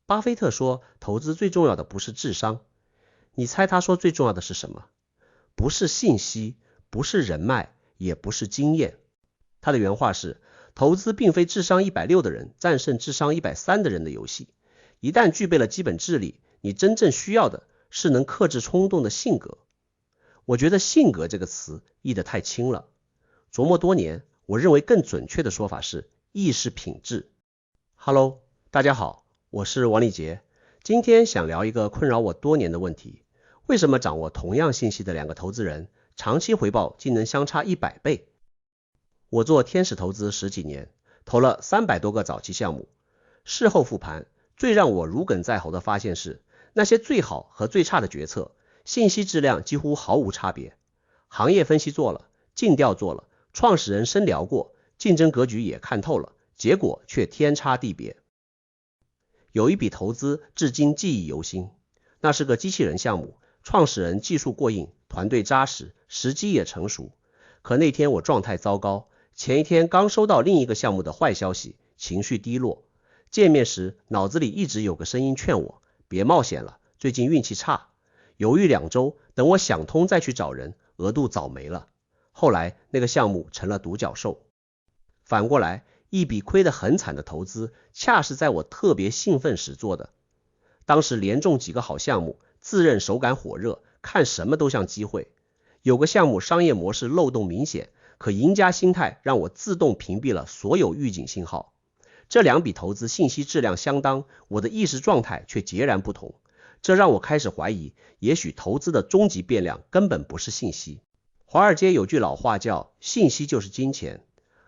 巴菲特說，投資最重要的不是智商。你猜他說最重要的是什麼？不是信息，不是人脈，也不是經驗。他的原話是，投資並非智商160的人戰勝智商130的人的遊戲。一旦具備了基本智力，你真正需要的是能克制衝動的性格。我覺得性格這個詞譯得太輕了。琢磨多年，我認為更準確的說法是意識品質。Hello， 大家好，我是王立杰。今天想聊一個困擾我多年的問題：為什麼掌握同樣信息的兩個投資人，長期回報竟能相差100倍？我做天使投資10幾年，投了300多個早期項目。事後復盤，最讓我如鯁在喉的發現是，那些最好和最差的決策，信息質量幾乎毫無差別。行業分析做了，盡調做了，創始人深聊過，競爭格局也看透了，結果卻天差地別。有一筆投資至今記憶猶新，那是個機器人項目，創始人技術過硬，團隊扎實，時機也成熟。可那天我狀態糟糕，前一天剛收到另一個項目的壞消息，情緒低落。見面時腦子裡一直有個聲音勸我，別冒險了，最近運氣差。猶豫2周，等我想通再去找人，額度早沒了。後來那個項目成了獨角獸。反過來，一筆虧得很慘的投資，恰是在我特別興奮時做的。當時連中幾個好項目，自認手感火熱，看什麼都像機會。有個項目商業模式漏洞明顯，可贏家心態讓我自動屏蔽了所有預警信號。這2筆投資信息質量相當，我的意識狀態卻截然不同。這讓我開始懷疑，也許投資的終極變量根本不是信息。華爾街有句老話叫信息就是金錢，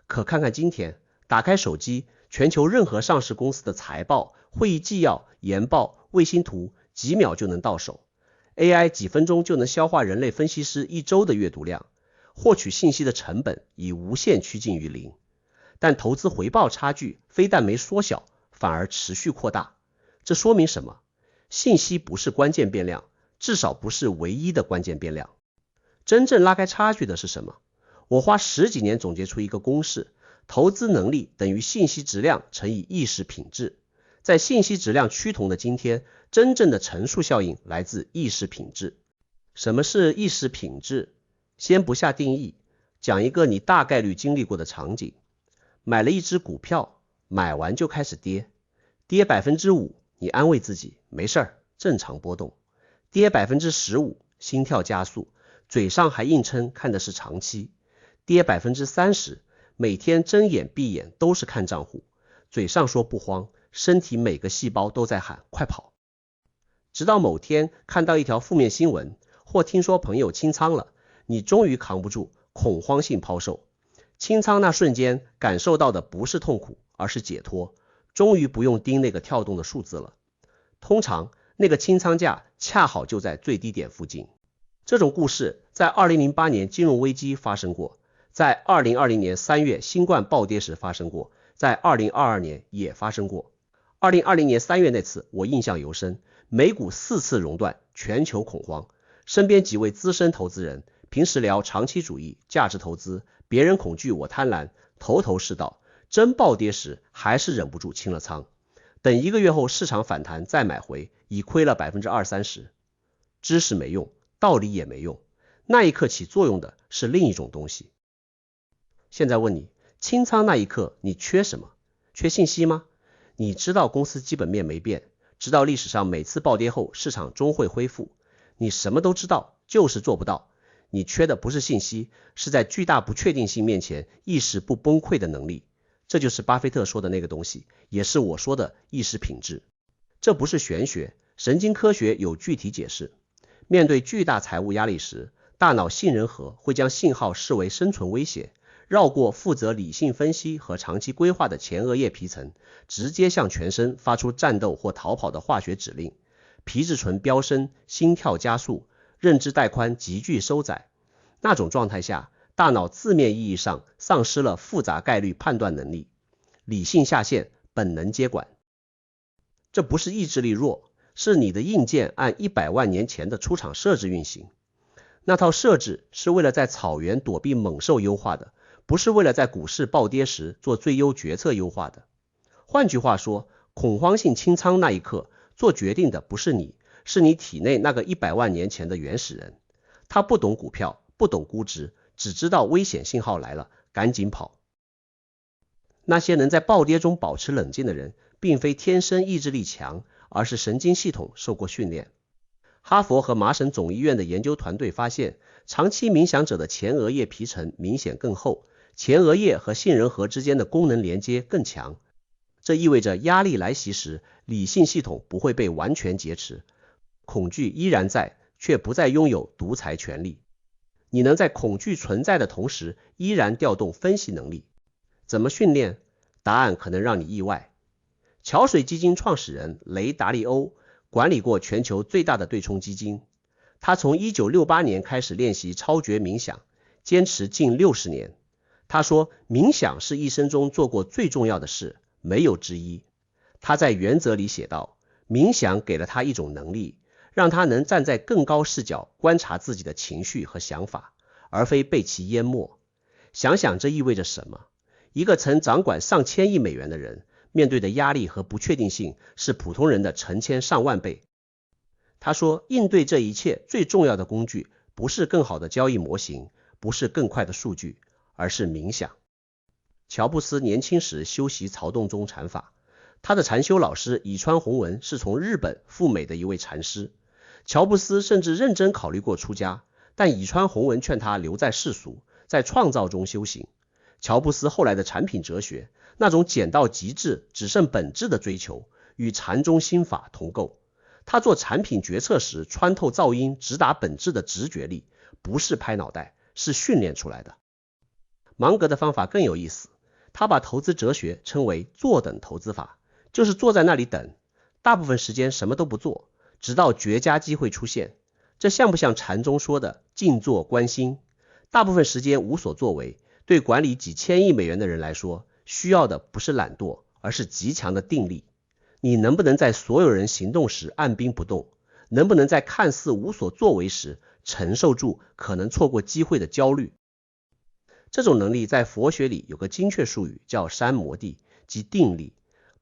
可看看今天，打開手機，全球任何上市公司的財報、會議紀要、研報、衛星圖，幾秒就能到手。AI 幾分鐘就能消化人類分析師1周的閱讀量，獲取信息的成本已無限趨近於0。但投資回報差距非但沒縮小，反而持續擴大。這說明什麼？信息不是關鍵變量，至少不是唯一的關鍵变量。真正拉開差距的是什麼？我花10幾年總結出一個公式：投資能力等於信息質量乘以意識品質。在信息質量趨同的今天，真正的乘數效應來自意識品質。什麼是意識品質？先不下定義，講一個你大概率經歷過的場景。買了一隻股票，買完就開始跌，跌 5%， 你安慰自己沒事兒，正常波動。跌 15%， 心跳加速，嘴上還硬稱看的是長期。跌 30%， 每天睜眼閉眼都是看賬戶，嘴上說不慌，身體每個細胞都在喊快跑。直到某天看到一條負面新聞，或聽說朋友清倉了，你終於扛不住，恐慌性拋售。清倉那瞬間感受到的不是痛苦，而是解脫，終於不用盯那個跳動的數字了。通常那個清倉價恰好就在最低點附近。這種故事在2008年金融危機發生過，在2020年3月新冠暴跌時發生過，在2022年也發生過。2020年3月那次我印象尤深，美股4次熔斷，全球恐慌。身邊幾位資深投資人平時聊長期主義、價值投資，別人恐懼我貪婪，頭頭是道。真暴跌時還是忍不住清了倉，等1個月後市場反彈再買回，已虧了 20-30%。 知識沒用，道理也沒用，那一刻起作用的是另一種東西。現在問你，清倉那一刻你缺什麼？缺信息嗎？你知道公司基本面沒變，知道歷史上每次暴跌後市場終會恢復，你什麼都知道，就是做不到。你缺的不是信息，是在巨大不確定性面前意識不崩溃的能力。這就是巴菲特說的那個東西，也是我說的意識品質。這不是玄學，神經科學有具體解釋。面對巨大財務壓力時，大腦杏仁核會將信號視為生存威脅，繞過負責理性分析和長期規劃的前額葉皮層，直接向全身發出戰鬥或逃跑的化學指令。皮質醇飆升，心跳加速，認知帶寬急劇收窄。那種狀態下，大腦字面意義上喪失了複雜概率判斷能力，理性下線，本能接管。這不是意志力弱，是你的硬件按100萬年前的出厂設置運行。那套設置是為了在草原躲避猛獸優化的，不是為了在股市暴跌時做最優決策優化的。換句話說，恐慌性清倉那一刻，做決定的不是你，是你體內那個100萬年前的原始人。他不懂股票，不懂估值，只知道危險信號來了，趕緊跑。那些能在暴跌中保持冷靜的人，並非天生意志力強，而是神經系統受過訓練。哈佛和麻省總醫院的研究團隊發現，長期冥想者的前額葉皮層明顯更厚，前額葉和杏仁核之間的功能連接更強。這意味着壓力來襲時，理性系統不會被完全劫持，恐懼依然在，卻不再擁有獨裁權力。你能在恐懼存在的同時，依然調動分析能力。怎麼訓練？答案可能讓你意外。橋水基金創始人雷達利歐管理過全球最大的對沖基金，他從1968年開始練習超覺冥想，堅持近60年。他說，冥想是一生中做過最重要的事，沒有之一。他在原則裡寫道，冥想給了他一種能力，讓他能站在更高視角觀察自己的情緒和想法，而非被其淹沒。想想這意味着什麼？一個曾掌管上千億美元的人，面對的壓力和不確定性是普通人的成千上萬倍。他說，應對這一切最重要的工具，不是更好的交易模型，不是更快的數據，而是冥想。喬布斯年輕時修習曹洞宗禪法，他的禪修老師乙川弘文是從日本赴美的一位禪師。喬布斯甚至認真考慮過出家，但乙川弘文勸他留在世俗，在創造中修行。喬布斯後來的產品哲學，那種減到極致只剩本質的追求，與禪宗心法同構。他做產品決策時穿透噪音直達本質的直覺力，不是拍腦袋，是訓練出來的。芒格的方法更有意思，他把投資哲學稱為坐等投資法，就是坐在那裡等，大部分時間什麼都不做，直到绝佳機會出現。這像不像禪宗說的靜坐觀心？大部分時間無所作為，對管理幾千億美元的人來說，需要的不是懶惰，而是極強的定力。你能不能在所有人行動時按兵不動？能不能在看似無所作為時承受住可能錯過機会的焦慮？這種能力在佛學裡有個精確術語叫三摩地，即定力。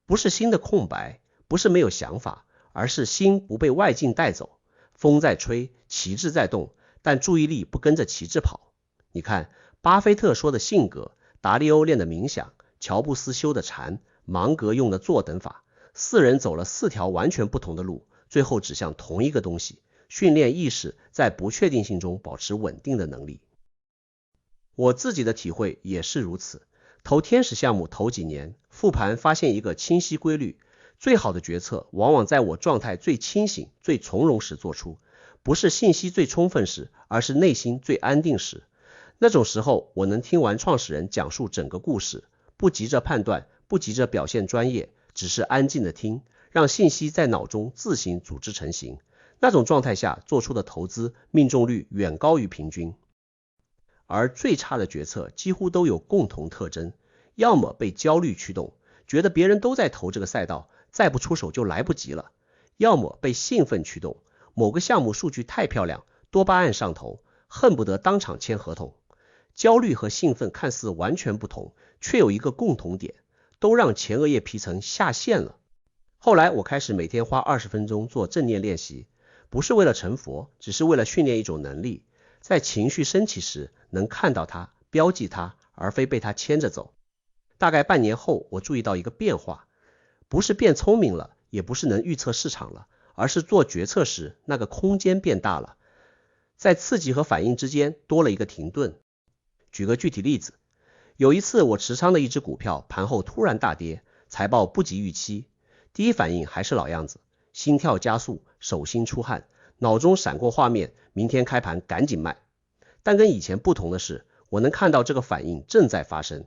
不是心的空白，不是沒有想法，而是心不被外境帶走。風在吹，旗幟在動，但注意力不跟着旗幟跑。你看，巴菲特說的性格，達利歐練的冥想，喬布斯修的禪，芒格用的坐等法，4人走了4條完全不同的路，最後指向同一個東西，訓練意識在不確定性中保持穩定的能力。我自己的體會也是如此，投天使項目頭幾年，復盤發現一個清晰規律，最好的決策往往在我狀態最清醒、最從容時做出，不是信息最充分時，而是內心最安定時。那種時候，我能聽完創始人講述整個故事，不急着判斷，不急着表現專業，只是安靜的聽，讓信息在腦中自行組織成型。那種狀態下做出的投資命中率遠高於平均。而最差的決策幾乎都有共同特徵，要麼被焦慮驅動，覺得別人都在投這個賽道，再不出手就來不及了；要麼被興奮驅動，某個項目數據太漂亮，多巴胺上頭，恨不得當場簽合同。焦慮和興奮看似完全不同，卻有一個共同點，都讓前額葉皮層下線了。後來我開始每天花20分鐘做正念練習，不是為了成佛，只是為了訓練一種能力，在情緒升起時能看到它，標記它，而非被它牽着走。大概半年後，我注意到一個變化，不是變聰明了，也不是能預測市场了，而是做決策時那個空間變大了，在刺激和反應之間多了一個停頓。舉個具體例子，有一次我持倉的一只股票盤後突然大跌，財報不及預期，第一反應還是老樣子，心跳加速，手心出汗，腦中閃過畫面，明天開盤趕緊賣。但跟以前不同的是，我能看到這個反應正在發生。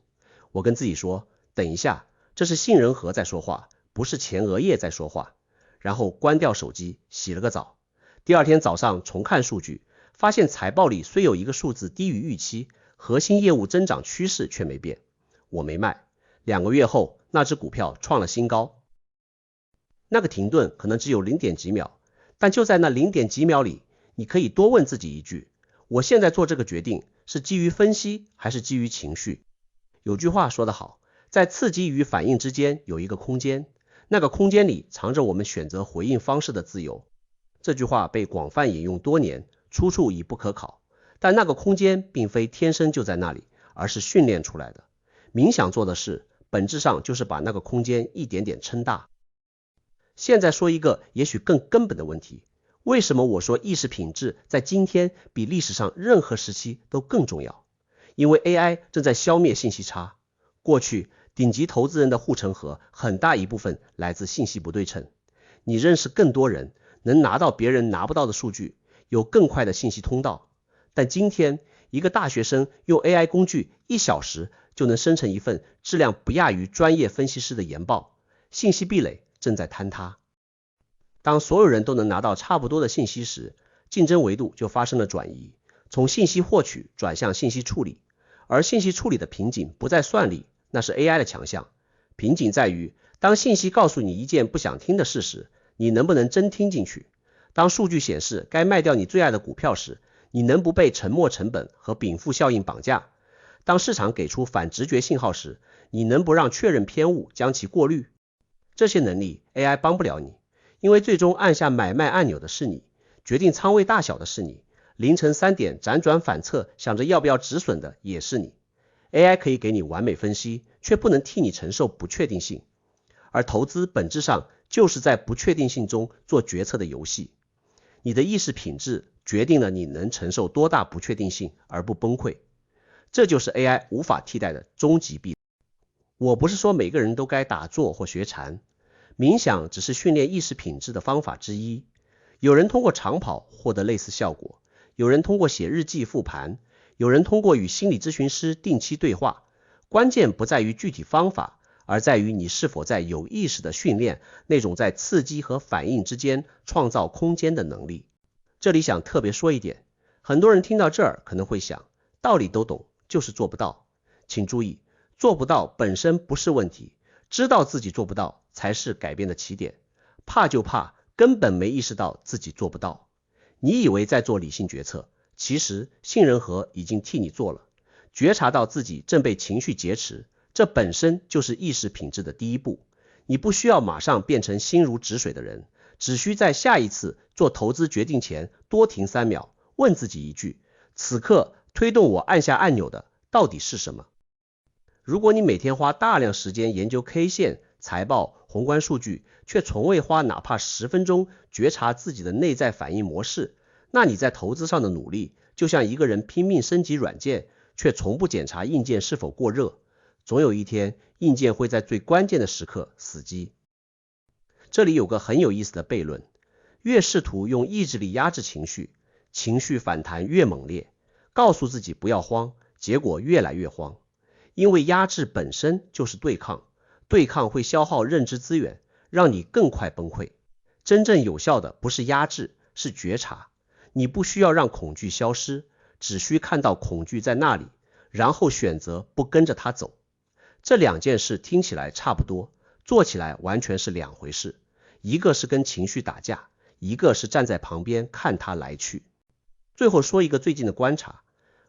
我跟自己說，等一下，這是杏仁核在說話，不是前額葉在說話。然後關掉手機，洗了個澡。第二天早上重看數據，發現財報裡雖有一個數字低於預期，核心業務增長趨勢卻沒變。我沒賣。2個月後，那只股票創了新高。那個停頓可能只有0點幾秒，但就在那0點幾秒裡，你可以多問自己一句：我現在做這個決定是基於分析還是基於情緒？有句話說得好，在刺激與反應之間有一個空間，那個空間裡藏着我們選擇回應方式的自由。這句話被廣泛引用多年，出處已不可考，但那個空間並非天生就在那裡，而是訓練出來的。冥想做的事，本質上就是把那個空間一點點撐大。現在說一個也許更根本的問題，為什麼我說意識品質在今天比歷史上任何時期都更重要？因為 AI 正在消滅信息差。過去頂級投資人的護城河很大一部分來自信息不對稱。你認識更多人，能拿到別人拿不到的數据，有更快的信息通道。但今天一個大學生用 AI 工具1小時就能生成一份質量不亞於專業分析師的研報，信息壁壘正在坍塌。當所有人都能拿到差不多的信息時，競爭維度就發生了轉移，從信息獲取轉向信息處理。而信息處理的瓶頸不在算力，那是 AI 的強項。瓶頸在於，當信息告訴你一件不想聽的事時，你能不能真聽進去？當數據顯示該賣掉你最愛的股票時，你能不被沉沒成本和禀赋效應綁架？當市場給出反直觉信號時，你能不讓確認偏誤將其過濾？這些能力 AI 幫不了你，因為最終按下買賣按鈕的是你，決定倉位大小的是你，凌晨3點輾轉反側想着要不要止損的也是你。 AI 可以給你完美分析，卻不能替你承受不確定性。而投資本質上就是在不確定性中做決策的遊戲。你的意識品質決定了你能承受多大不確定性而不崩潰。這就是 AI 無法替代的終極壁壘。我不是說每個人都該打坐或學禪，冥想只是訓練意識品質的方法之一。有人通過長跑獲得類似效果，有人通過寫日記復盤，有人通過與心理諮詢師定期對話。關鍵不在於具體方法，而在於你是否在有意識地訓練那種在刺激和反應之間創造空間的能力。這裡想特別說一點，很多人聽到這兒可能會想，道理都懂，就是做不到。請注意，做不到本身不是問題，知道自己做不到才是改變的起點。怕就怕根本沒意識到自己做不到。你以為在做理性決策，其實杏仁核已經替你做了。覺察到自己正被情緒劫持，這本身就是意識品質的第一步。你不需要馬上變成心如止水的人，只需在下一次做投資決定前多停3秒，問自己一句：此刻推動我按下按鈕的到底是什麼？如果你每天花大量時間研究 K 線、財報、宏觀數據，卻從未花哪怕10分鐘覺察自己的內在反應模式，那你在投資上的努力就像一個人拼命升級軟件，卻從不檢查硬件是否過熱，總有一天硬件會在最關鍵的時刻死機。這裡有個很有意思的悖論，越試圖用意志力壓制情緒，情緒反彈越猛烈，告訴自己不要慌，結果越來越慌。因為壓制本身就是對抗，對抗會消耗認知資源，讓你更快崩潰。真正有效的不是壓制，是覺察。你不需要讓恐懼消失，只需看到恐懼在那裡，然後選擇不跟着它走。這兩件事聽起来差不多，做起來完全是兩回事。一個是跟情緒打架，一個是站在旁邊看它來去。最後說一個最近的觀察，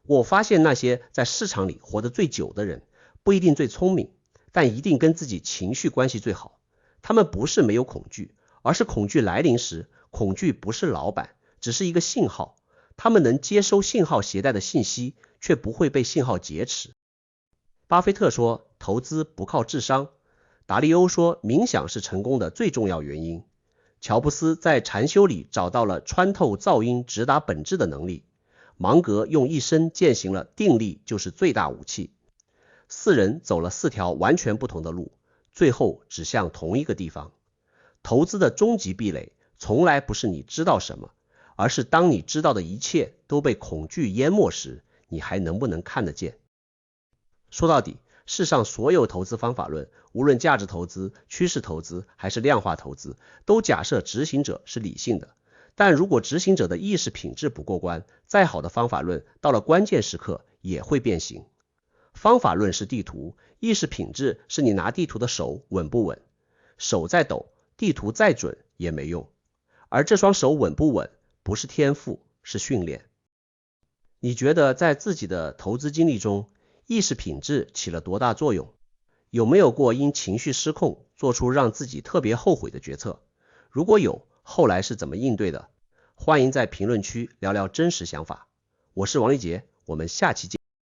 我發現那些在市場裡活得最久的人，不一定最聰明，但一定跟自己情緒關係最好。他們不是沒有恐懼，而是恐懼來臨時，恐懼不是老闆，只是一個信號。他們能接收信號攜帶的信息，卻不會被信號劫持。巴菲特說，投資不靠智商。達利歐說，冥想是成功的最重要原因。喬布斯在禪修裡找到了穿透噪音、直達本質的能力。芒格用一生踐行了定力就是最大武器。4人走了4條完全不同的路，最後指向同一個地方。投資的終極壁壘，從來不是你知道什麼，而是當你知道的一切都被恐懼淹沒時，你還能不能看得見？說到底，世上所有投資方法論，無論價值投資、趨勢投資還是量化投資，都假設執行者是理性的。但如果執行者的意識品質不過關，再好的方法論到了關鍵時刻也會變形。方法論是地圖，意識品質是你拿地圖的手穩不穩。手在抖，地圖再準也沒用。而這雙手穩不穩，不是天賦，是訓練。你覺得在自己的投資經歷中，意識品質起了多大作用？有沒有過因情緒失控做出讓自己特別後悔的決策？如果有，後來是怎麼應對的？歡迎在評論區聊聊真實想法。我是王立杰，我們下期見。